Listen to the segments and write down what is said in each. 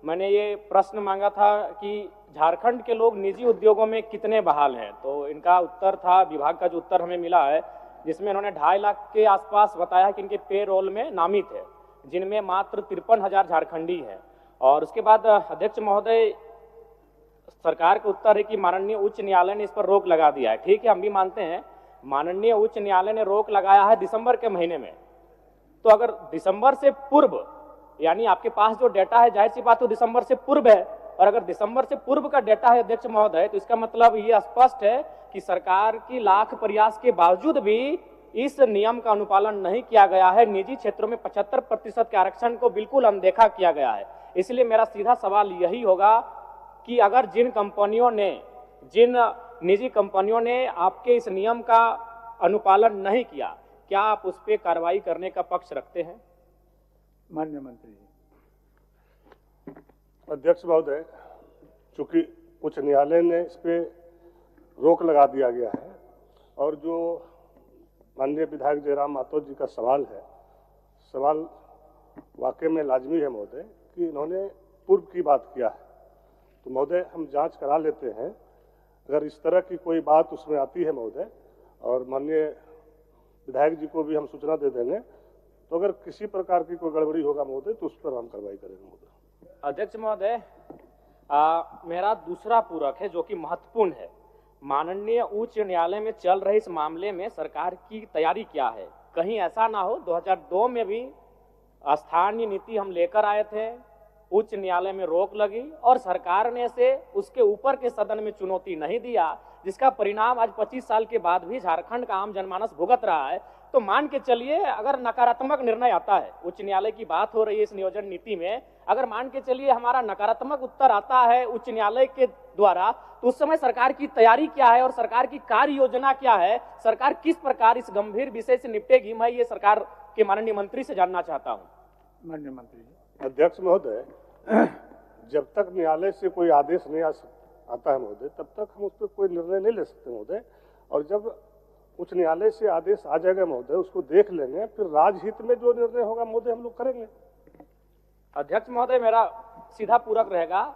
मैंने ये प्रश्न मांगा था कि झारखंड के लोग निजी उद्योगों में कितने बहाल हैं, तो इनका उत्तर था, विभाग का जो उत्तर हमें मिला है, जिसमें इन्होंने 2.5 लाख के आसपास बताया कि इनके पे रोल में नामित है, जिनमें मात्र 53,000 झारखंडी हैं। और उसके बाद अध्यक्ष महोदय, सरकार का उत्तर है कि माननीय उच्च न्यायालय ने इस पर रोक लगा दिया है। ठीक है, हम भी मानते हैं, माननीय उच्च न्यायालय ने रोक लगाया है दिसंबर के महीने में। तो अगर दिसंबर से पूर्व, यानी आपके पास जो डेटा है, जाहिर सी बात है दिसंबर से पूर्व है, और अगर दिसंबर से पूर्व का डेटा है अध्यक्ष महोदय, तो इसका मतलब ये स्पष्ट है कि सरकार की लाख प्रयास के बावजूद भी इस नियम का अनुपालन नहीं किया गया है। निजी क्षेत्रों में 75% के आरक्षण को बिल्कुल अनदेखा किया गया है। इसलिए मेरा सीधा सवाल यही होगा कि अगर जिन निजी कंपनियों ने आपके इस नियम का अनुपालन नहीं किया, क्या आप उस पर कार्रवाई करने का पक्ष रखते हैं? माननीय मंत्री जी। अध्यक्ष महोदय, चूंकि उच्च न्यायालय ने इस पे रोक लगा दिया गया है, और जो माननीय विधायक जयराम मातो जी का सवाल है, सवाल वाकई में लाजमी है महोदय कि इन्होंने पूर्व की बात किया है। तो महोदय हम जांच करा लेते हैं, अगर इस तरह की कोई बात उसमें आती है महोदय, और माननीय विधायक जी को भी हम सूचना दे देंगे, तो अगर किसी प्रकार की कोई गड़बड़ी होगा महोदय तो उस पर हम कार्रवाई करेंगे महोदय। अध्यक्ष महोदय, मेरा दूसरा पूरक है जो कि महत्वपूर्ण है। माननीय उच्च न्यायालय में चल रहे इस मामले में सरकार की तैयारी क्या है? कहीं ऐसा ना हो, 2002 में भी स्थानीय नीति हम लेकर आए थे, उच्च न्यायालय में रोक लगी और सरकार ने से उसके ऊपर के सदन में चुनौती नहीं दिया, जिसका परिणाम आज 25 साल के बाद भी झारखंड का आम जनमानस भुगत रहा है। तो मान के चलिए, अगर नकारात्मक निर्णय आता है, उच्च न्यायालय की बात हो रही है इस नियोजन नीति में, अगर मान के चलिए हमारा नकारात्मक उत्तर आता है उच्च न्यायालय के द्वारा, तो उस समय सरकार की तैयारी क्या है और सरकार की कार्य योजना क्या है? सरकार किस प्रकार इस गंभीर विषय से निपटेगी? मैं ये सरकार के माननीय मंत्री से जानना चाहता हूँ। माननीय मंत्री जी। अध्यक्ष महोदय, जब तक न्यायालय से कोई आदेश नहीं आता है महोदय, तब तक हम उस पर कोई निर्णय नहीं ले सकते महोदय। और जब उच्च न्यायालय से आदेश आ जाएगा महोदय, उसको देख लेंगे, फिर राजहित में जो निर्णय होगा महोदय हम लोग करेंगे। अध्यक्ष महोदय, मेरा सीधा पूरक रहेगा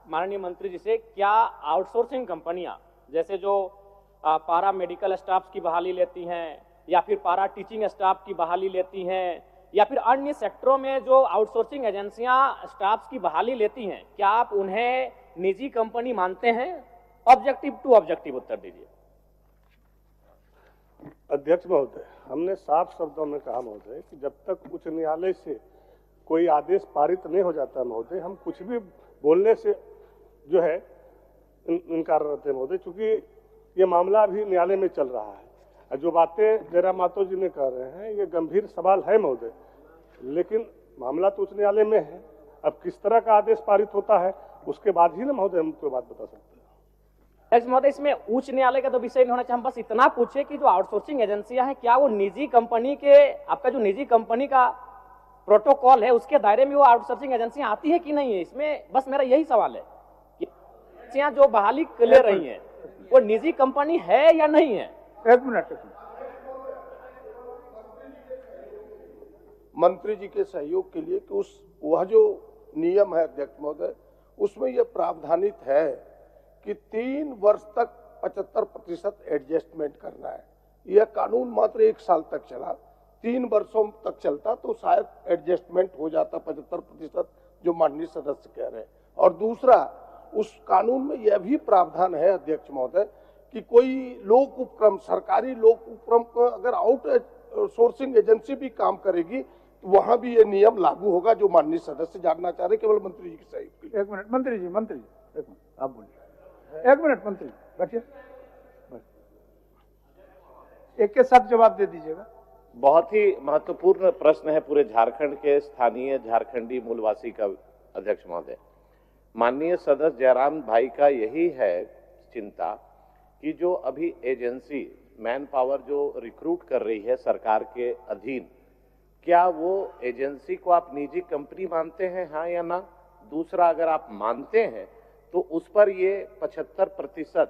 माननीय मंत्री जी से, क्या आउटसोर्सिंग कंपनियां जैसे जो पारा मेडिकल स्टाफ की बहाली लेती हैं, या फिर पारा टीचिंग स्टाफ की बहाली लेती हैं, या फिर अन्य सेक्टरों में जो आउटसोर्सिंग एजेंसियां स्टाफ की बहाली लेती हैं, क्या आप उन्हें निजी कंपनी मानते हैं? ऑब्जेक्टिव टू ऑब्जेक्टिव उत्तर दीजिए। अध्यक्ष महोदय, हमने साफ शब्दों में कहा महोदय कि जब तक उच्च न्यायालय से कोई आदेश पारित नहीं हो जाता महोदय, हम कुछ भी बोलने से जो है इनकार रहते हैं महोदय, क्योंकि ये मामला अभी न्यायालय में चल रहा है। जो बातें जयराम मातो जी ने कह रहे हैं, ये गंभीर सवाल है महोदय, लेकिन मामला तो उच्च न्यायालय में है। अब किस तरह का आदेश पारित होता है उसके बाद ही ना महोदय हम कोई बात बता सकते हैं। महोदय, इसमें उच्च न्यायालय का तो विषय नहीं होना चाहिए, हम बस इतना पूछे कि जो आउटसोर्सिंग एजेंसियां हैं, क्या वो निजी कंपनी के, आपका जो निजी कंपनी का प्रोटोकॉल है उसके दायरे में वो आउटसोर्सिंग एजेंसियां आती है कि नहीं है? इसमें बस मेरा यही सवाल है कि एजेंसियां जो बहाली ले रही हैं वो निजी कंपनी है या नहीं है? एक मिनट। मंत्री जी के सहयोग के लिए कि वह जो नियम है अध्यक्ष महोदय, उसमें यह प्रावधानित है कि 3 वर्ष तक 75% एडजस्टमेंट करना है। यह कानून मात्र 1 साल तक चला, 3 वर्षों तक चलता तो शायद एडजस्टमेंट हो जाता 75%, जो माननीय सदस्य कह रहे हैं। और दूसरा, उस कानून में यह भी प्रावधान है अध्यक्ष महोदय कि कोई लोक उपक्रम, सरकारी लोक उपक्रम को अगर आउटसोर्सिंग एजेंसी भी काम करेगी तो वहां भी ये नियम लागू होगा, जो माननीय सदस्य जानना चाह रहे, केवल मंत्री जी के सहयोग के लिए। एक मिनट मंत्री जी, एक मिनट आप बोलिए। एक मिनट मंत्री बैठिए, एक के साथ जवाब दे दीजिएगा। बहुत ही महत्वपूर्ण प्रश्न है पूरे झारखंड के स्थानीय झारखंडी मूलवासी का अध्यक्ष महोदय। माननीय सदस्य जयराम भाई का यही है चिंता कि जो अभी एजेंसी मैन पावर जो रिक्रूट कर रही है सरकार के अधीन, क्या वो एजेंसी को आप निजी कंपनी मानते हैं, हाँ या ना? दूसरा, अगर आप मानते हैं तो उस पर ये 75%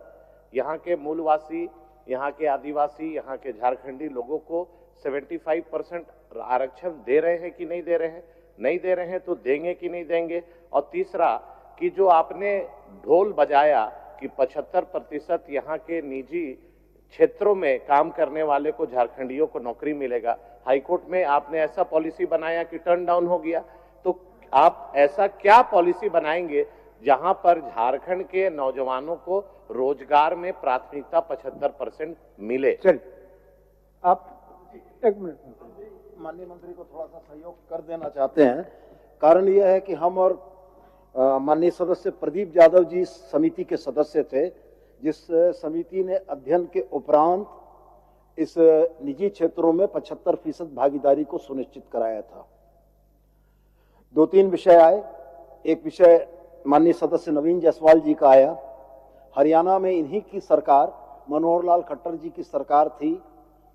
यहाँ के मूलवासी, यहाँ के आदिवासी, यहाँ के झारखंडी लोगों को 75% आरक्षण दे रहे हैं कि नहीं दे रहे हैं? नहीं दे रहे हैं तो देंगे कि नहीं देंगे? और तीसरा कि जो आपने ढोल बजाया कि 75% यहाँ के निजी क्षेत्रों में काम करने वाले को, झारखंडियों को नौकरी मिलेगा, हाईकोर्ट में आपने ऐसा पॉलिसी बनाया कि टर्न डाउन हो गया, तो आप ऐसा क्या पॉलिसी बनाएंगे जहां पर झारखंड के नौजवानों को रोजगार में प्राथमिकता 75% मिले? चलिए आप एक मिनट। माननीय मंत्री को थोड़ा सा सहयोग कर देना चाहते हैं। कारण यह है कि हम और माननीय सदस्य प्रदीप यादव जी समिति के सदस्य थे, जिस समिति ने अध्ययन के उपरांत इस निजी क्षेत्रों में 75% भागीदारी को सुनिश्चित कराया था। 2-3 विषय आए। एक विषय माननीय सदस्य नवीन जायसवाल जी का आया। हरियाणा में इन्हीं की सरकार, मनोहर लाल खट्टर जी की सरकार थी,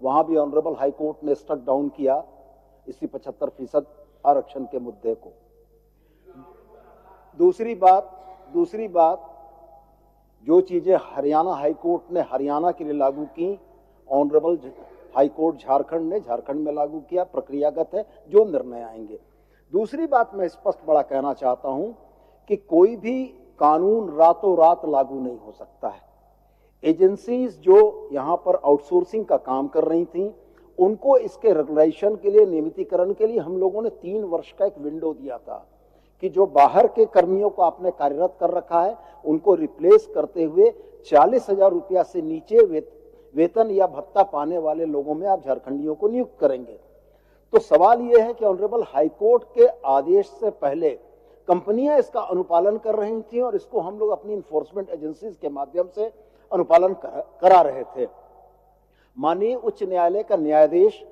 वहां भी ऑनरेबल हाई कोर्ट ने स्ट्रक डाउन किया इसी 75% आरक्षण के मुद्दे को। दूसरी बात जो चीजें हरियाणा हाई कोर्ट ने हरियाणा के लिए लागू की, ऑनरेबल हाई कोर्ट झारखंड ने झारखंड में लागू किया, प्रक्रियागत है, जो निर्णय आएंगे। दूसरी बात मैं स्पष्ट बड़ा कहना चाहता हूं कि कोई भी कानून रातों रात लागू नहीं हो सकता है। एजेंसीज जो यहां पर आउटसोर्सिंग का काम कर रही थी, उनको इसके रेगुलेशन के लिए, नियमितीकरण के लिए हम लोगों ने 3 वर्ष का एक विंडो दिया था कि जो बाहर के कर्मियों को आपने कार्यरत कर रखा है, उनको रिप्लेस करते हुए 40,000 रुपया से नीचे वेतन या भत्ता पाने वाले लोगों में आप झारखंडियों को नियुक्त करेंगे। तो सवाल यह है कि ऑनरेबल हाईकोर्ट के आदेश से पहले कंपनियां इसका अनुपालन कर रही थी और इसको हम लोग अपनी इन्फोर्समेंट एजेंसीज के माध्यम से अनुपालन करा रहे थे। माननीय उच्च न्यायालय का न्यायाधीश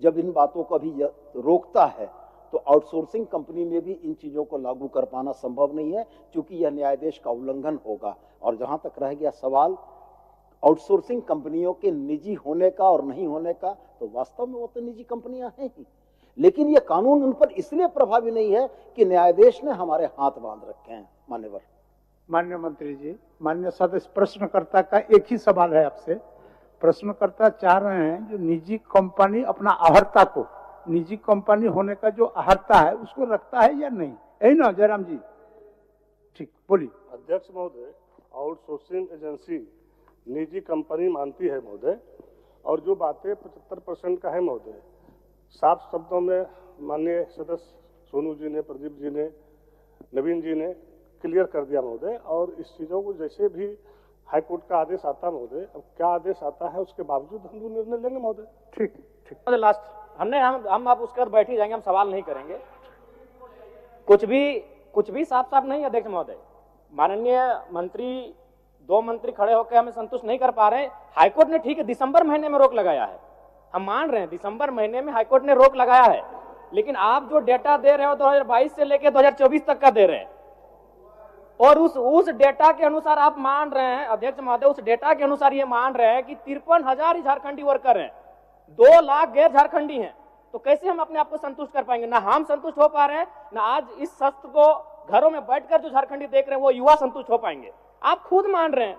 जब इन बातों को अभी रोकता है, तो आउटसोर्सिंग कंपनी में भी इन चीजों को लागू कर पाना संभव नहीं है, क्योंकि यह न्यायाधीश का उल्लंघन होगा। और जहां तक रह गया सवाल आउटसोर्सिंग कंपनियों के निजी होने का और नहीं होने का, तो वास्तव में वो तो निजी कंपनियां हैं ही, लेकिन यह कानून उन पर इसलिए प्रभावी नहीं है कि न्यायाधीश ने हमारे हाथ बांध रखे हैं। मान्यवर। माननीय मंत्री जी, माननीय सदस्य, प्रश्नकर्ता का एक ही सवाल है आपसे। प्रश्नकर्ता चाह रहे हैं जो निजी कंपनी अपना अहर्ता को, निजी कंपनी होने का जो अहर्ता है उसको रखता है या नहीं, यही ना जयराम जी? ठीक, बोलिए। अध्यक्ष महोदय, आउटसोर्सिंग एजेंसी निजी कंपनी मानती है महोदय, और जो बातें 75% का है महोदय, साफ शब्दों में माननीय सदस्य सोनू जी ने, प्रदीप जी ने, नवीन जी ने क्लियर कर दिया महोदय। और इस चीज़ों को जैसे भी हाईकोर्ट का आदेश आता महोदय, अब क्या आदेश आता है उसके बावजूद हम लोग निर्णय लेंगे महोदय। ठीक ठीक। लास्ट हम आप उसके बाद बैठ ही जाएंगे, हम सवाल नहीं करेंगे। कुछ भी साफ साफ नहीं अध्यक्ष महोदय। माननीय मंत्री, 2 मंत्री खड़े होकर हमें संतुष्ट नहीं कर पा रहे। हाईकोर्ट ने ठीक है दिसंबर महीने में रोक लगाया है, हम मान रहे हैं दिसंबर महीने में हाईकोर्ट ने रोक लगाया है, लेकिन आप जो डेटा दे रहे हो 2022 से लेकर 2024 तक का दे रहे हैं, और उस डेटा के अनुसार आप मान रहे हैं अध्यक्ष महोदय, उस डेटा के अनुसार ये मान रहे हैं कि 53,000 ही झारखंडी वर्कर हैं, 2 लाख गैर झारखंडी हैं। तो कैसे हम अपने आप को संतुष्ट कर पाएंगे? ना हम संतुष्ट हो पा रहे हैं, ना आज इस शस्त्र को घरों में बैठकर जो झारखंडी देख रहे हैं वो युवा संतुष्ट हो पाएंगे। आप खुद मान रहे हैं,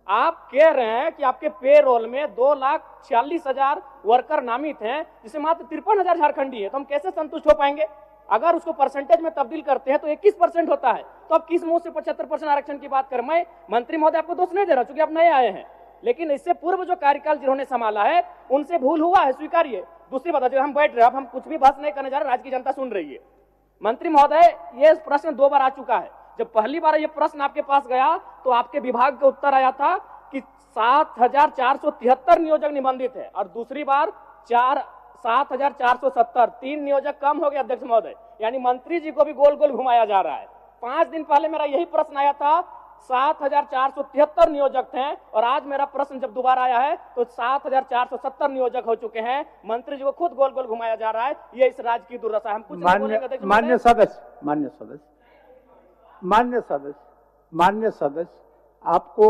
आप कह रहे हैं कि आपके पेरोल में 2,40,000 वर्कर नामित हैं, जिसे मात्र 53,000 झारखंडी है, तो हम कैसे संतुष्ट हो पाएंगे? अगर उसको परसेंटेज में तब्दील करते हैं तो 21% होता है, तो अब किस मुंह से 75% आरक्षण की बात करें? मैं मंत्री महोदय आपको दोष नहीं दे रहा, चूंकि आप नए आए हैं, लेकिन इससे पूर्व जो कार्यकाल जिन्होंने संभाला है उनसे भूल हुआ है, स्वीकारिए। दूसरी बात, हम बैठ रहे हैं, अब हम कुछ भी बहस नहीं करने जा रहे, राज्य की जनता सुन रही है। मंत्री महोदय, ये प्रश्न 2 बार आ चुका है। जब पहली बार ये प्रश्न आपके पास गया तो आपके विभाग का उत्तर आया था कि 7,473 नियोजक निबंधित है, और दूसरी बार 7,470, 3 नियोजक कम हो गए अध्यक्ष महोदय, यानी मंत्री जी को भी गोल गोल घुमाया जा रहा है। 5 दिन पहले मेरा यही प्रश्न आया था, 7,473 नियोजक थे, और आज मेरा प्रश्न जब दोबारा आया है तो 7,470 नियोजक हो चुके हैं। मंत्री जी को खुद गोल गोल घुमाया जा रहा है, ये इस राज्य की दुर्दशा है। हम कुछ नहीं बोलेंगे अध्यक्ष महोदय। मान्य सदस्य, आपको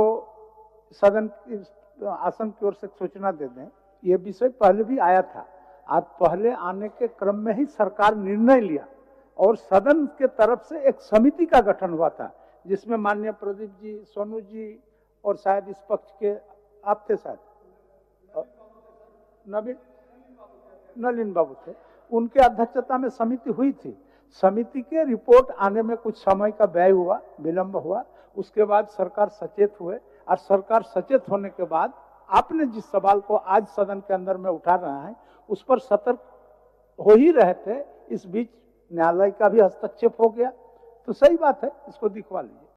सदन की आसन की ओर से सूचना दे दें, यह विषय पहले भी आया था। आज पहले आने के क्रम में ही सरकार निर्णय लिया और सदन के तरफ से एक समिति का गठन हुआ था, जिसमें माननीय प्रदीप जी, सोनू जी और शायद इस पक्ष के आप थे, शायद नलीन बाबू थे। उनके अध्यक्षता में समिति हुई थी। समिति के रिपोर्ट आने में कुछ समय का व्यय हुआ, विलंब हुआ। उसके बाद सरकार सचेत हुए और सरकार सचेत होने के बाद आपने जिस सवाल को आज सदन के अंदर में उठा रहा है उस पर सतर्क हो ही रहे थे। इस बीच न्यायालय का भी हस्तक्षेप हो गया, तो सही बात है, इसको दिखवा लीजिए।